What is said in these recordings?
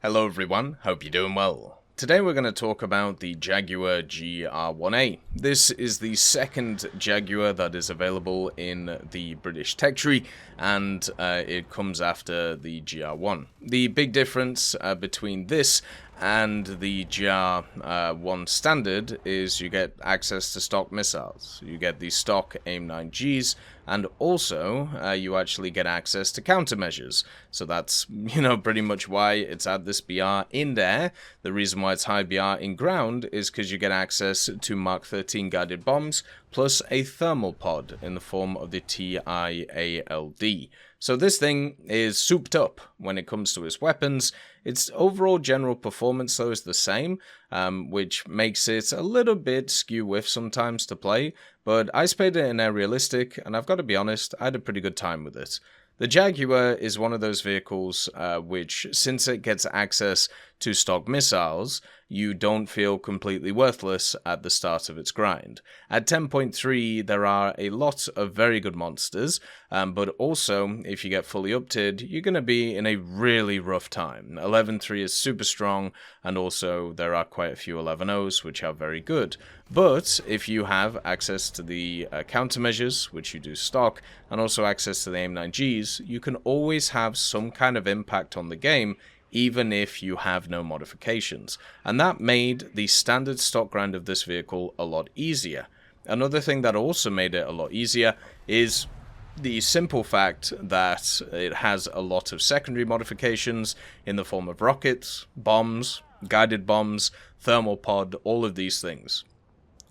Hello everyone, hope you're doing well. Today we're going to talk about the Jaguar GR.1A. This is the second Jaguar that is available in the British tech tree, and it comes after the GR1. The big difference between this and the GR1 standard is you get access to stock missiles. You get the stock AIM-9Gs, and also you actually get access to countermeasures. So that's, pretty much why it's at this BR in there. The reason why it's high BR in ground is because you get access to Mach 13 guided bombs, plus a thermal pod in the form of the TIALD. So this thing is souped up when it comes to its weapons. Its overall general performance, though, is the same, which makes it a little bit skew-whiff sometimes to play, but I spayed it in aerialistic, and I've got to be honest, I had a pretty good time with it. The Jaguar is one of those vehicles which, since it gets access to stock missiles, you don't feel completely worthless at the start of its grind. At 10.3, there are a lot of very good monsters, but also, if you get fully upted, you're going to be in a really rough time. 11.3 is super strong, and also there are quite a few 11.0s, which are very good. But if you have access to the countermeasures, which you do stock, and also access to the AIM-9Gs, you can always have some kind of impact on the game, even if you have no modifications. And that made the standard stock grind of this vehicle a lot easier. Another thing that also made it a lot easier is the simple fact that it has a lot of secondary modifications in the form of rockets, bombs, guided bombs, thermal pod, all of these things.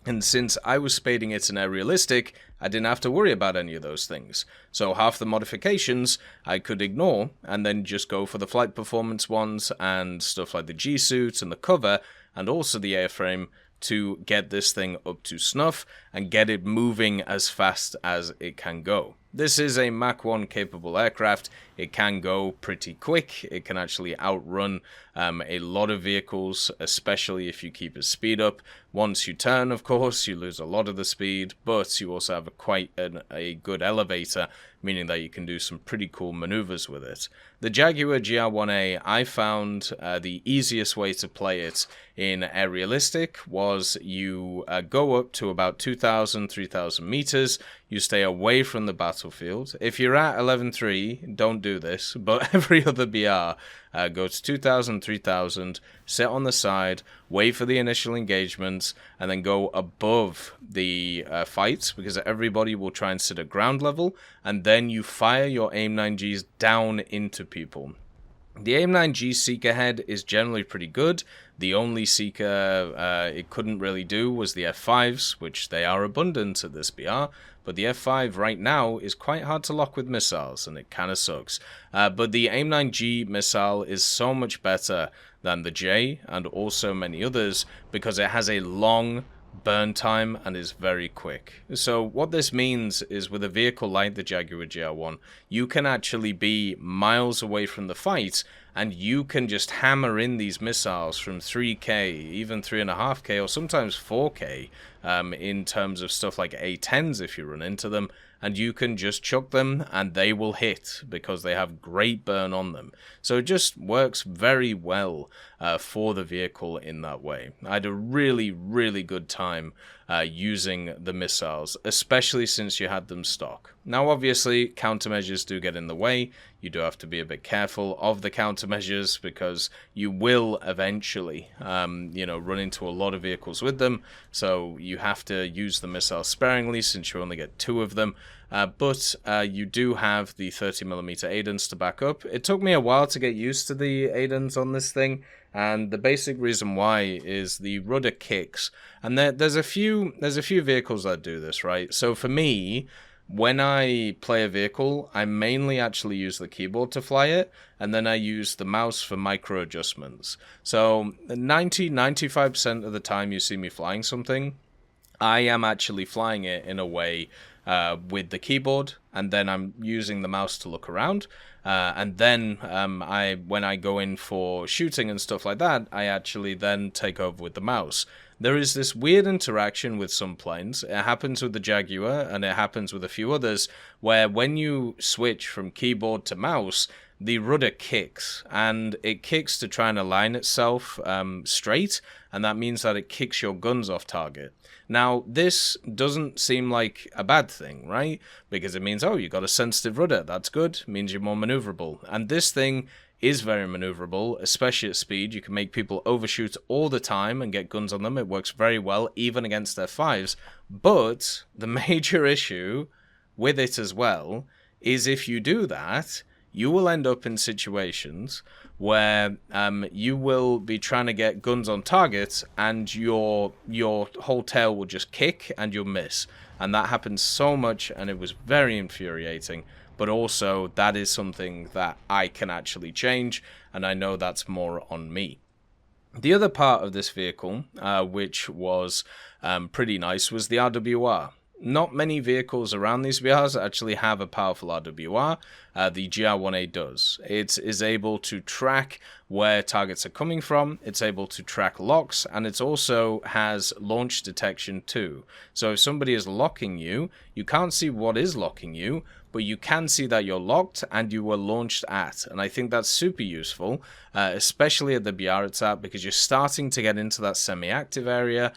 And since I was spading it in aerialistic, I didn't have to worry about any of those things. So half the modifications I could ignore and then just go for the flight performance ones and stuff like the G-suit and the cover and also the airframe to get this thing up to snuff and get it moving as fast as it can go. This is a Mach 1 capable aircraft. It can go pretty quick. It can actually outrun a lot of vehicles, especially if you keep its speed up. Once you turn, of course, you lose a lot of the speed, but you also have quite a good elevator, meaning that you can do some pretty cool maneuvers with it. The Jaguar GR1A, I found the easiest way to play it in aerialistic was you go up to about 2,000, 3,000 meters. You stay away from the battlefield. If you're at 11.3, don't do this, but every other BR, go to 2,000, 3,000, sit on the side, wait for the initial engagements, and then go above the fights, because everybody will try and sit at ground level, and then you fire your AIM-9Gs down into people. The AIM-9G seeker head is generally pretty good. The only seeker it couldn't really do was the F5s, which they are abundant at this BR, but the F5 right now is quite hard to lock with missiles, and it kind of sucks. But the AIM-9G missile is so much better than the J, and also many others, because it has a long burn time and is very quick. So what this means is with a vehicle like the Jaguar GR1, you can actually be miles away from the fight and you can just hammer in these missiles from 3k, even 3.5k, or sometimes 4k in terms of stuff like A10s if you run into them, and you can just chuck them and they will hit because they have great burn on them. So it just works very well for the vehicle in that way. I had a really, really good time using the missiles, especially since you had them stock. Now obviously countermeasures do get in the way. You do have to be a bit careful of the countermeasures because you will eventually run into a lot of vehicles with them, so you have to use the missiles sparingly since you only get 2 of them. But you do have the 30mm ADENs to back up. It took me a while to get used to the ADENs on this thing, and the basic reason why is the rudder kicks. And there's a few vehicles that do this, right? So for me, when I play a vehicle, I mainly actually use the keyboard to fly it, and then I use the mouse for micro adjustments. So 90-95% of the time you see me flying something, I am actually flying it in a way with the keyboard, and then I'm using the mouse to look around. And then when I go in for shooting and stuff like that, I actually then take over with the mouse. There is this weird interaction with some planes. It happens with the Jaguar, and it happens with a few others, where when you switch from keyboard to mouse, the rudder kicks, and it kicks to try and align itself straight, and that means that it kicks your guns off target. Now, this doesn't seem like a bad thing, right? Because it means, oh, you got a sensitive rudder. That's good. It means you're more maneuverable. And this thing is very maneuverable, especially at speed. You can make people overshoot all the time and get guns on them. It works very well, even against F5s. But the major issue with it as well is if you do that, you will end up in situations where you will be trying to get guns on target and your whole tail will just kick and you'll miss. And that happens so much, and it was very infuriating. But also, that is something that I can actually change, and I know that's more on me. The other part of this vehicle, which was pretty nice, was the RWR. Not many vehicles around these VRs actually have a powerful RWR. The GR.1A does. It is able to track where targets are coming from, it's able to track locks, and it also has launch detection too. So if somebody is locking you, you can't see what is locking you, but you can see that you're locked and you were launched at. And I think that's super useful, especially at the BR it's at, because you're starting to get into that semi-active area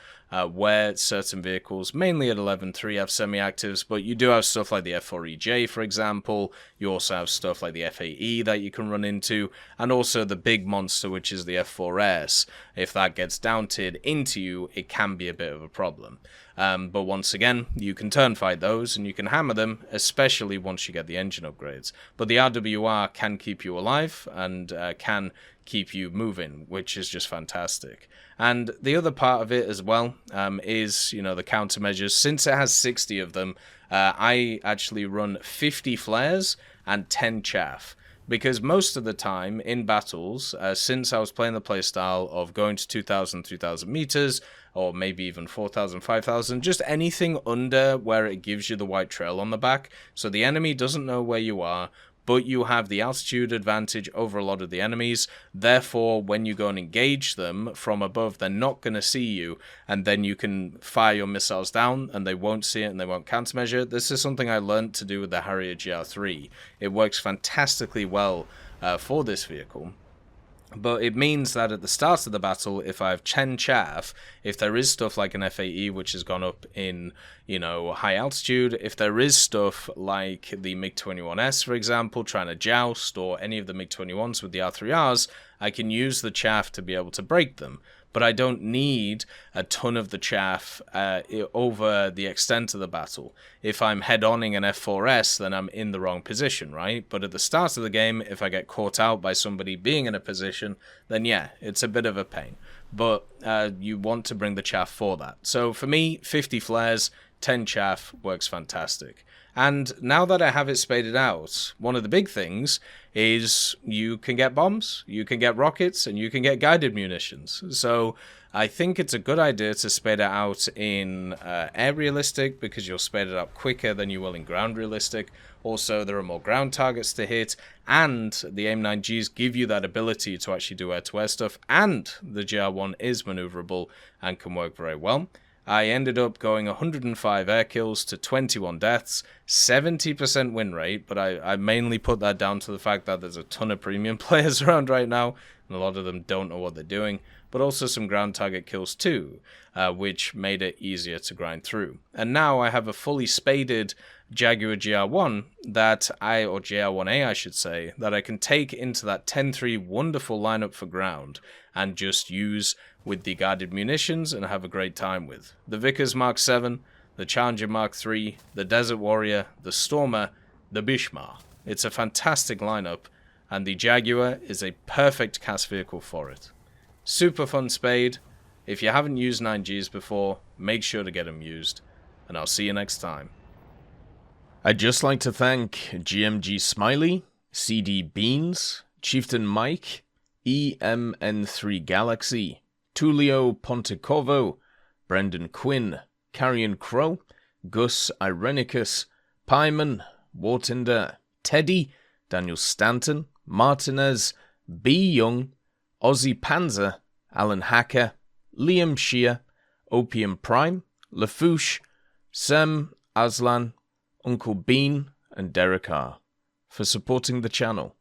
where certain vehicles, mainly at 11.3, have semi-actives, but you do have stuff like the F4EJ, for example. You also have stuff like the F8E that you can run into, and also the big monster, which is the F4S. If that gets downed into you, it can be a bit of a problem. But once again, you can turn fight those and you can hammer them, especially once you get the engine upgrades. But the RWR can keep you alive and can keep you moving, which is just fantastic. And the other part of it as well is, the countermeasures. Since it has 60 of them, I actually run 50 flares and 10 chaff. Because most of the time in battles, since I was playing the playstyle of going to 2,000, 3,000 meters, or maybe even 4,000, 5,000, just anything under where it gives you the white trail on the back, so the enemy doesn't know where you are, but you have the altitude advantage over a lot of the enemies. Therefore, when you go and engage them from above, they're not going to see you, and then you can fire your missiles down, and they won't see it, and they won't countermeasure. This is something I learned to do with the Harrier GR3. It works fantastically well for this vehicle. But it means that at the start of the battle, if I have 10 chaff, if there is stuff like an F8E which has gone up in, high altitude, if there is stuff like the MiG-21S, for example, trying to joust, or any of the MiG-21s with the R3Rs, I can use the chaff to be able to break them. But I don't need a ton of the chaff over the extent of the battle. If I'm head-onning an F4S, then I'm in the wrong position, right? But at the start of the game, if I get caught out by somebody being in a position, then yeah, it's a bit of a pain. But you want to bring the chaff for that. So for me, 50 flares, 10 chaff works fantastic. And now that I have it spaded out, one of the big things is you can get bombs, you can get rockets, and you can get guided munitions. So I think it's a good idea to spade it out in air realistic, because you'll spade it out quicker than you will in ground realistic. Also, there are more ground targets to hit, and the AIM-9Gs give you that ability to actually do air-to-air stuff, and the GR1 is maneuverable and can work very well. I ended up going 105 air kills to 21 deaths, 70% win rate, but I mainly put that down to the fact that there's a ton of premium players around right now, and a lot of them don't know what they're doing, but also some ground target kills too, which made it easier to grind through. And now I have a fully spaded Jaguar GR1 or GR.1A I should say, that I can take into that 10-3 wonderful lineup for ground and just use with the guided munitions and have a great time with. The Vickers Mark 7, the Challenger Mark 3, the Desert Warrior, the Stormer, the Bishmar. It's a fantastic lineup, and the Jaguar is a perfect CAS vehicle for it. Super fun spade. If you haven't used 9Gs before, make sure to get them used, and I'll see you next time. I'd just like to thank GMG Smiley, CD Beans, Chieftain Mike, EMN3 Galaxy, Tulio Pontecorvo, Brendan Quinn, Carrion Crow, Gus Irenicus, Pyman, Wartinder, Teddy, Daniel Stanton, Martinez, B. Young, Ozzy Panzer, Alan Hacker, Liam Shear, Opium Prime, Lafouche, Sem, Aslan, Uncle Bean, and Derek R. for supporting the channel.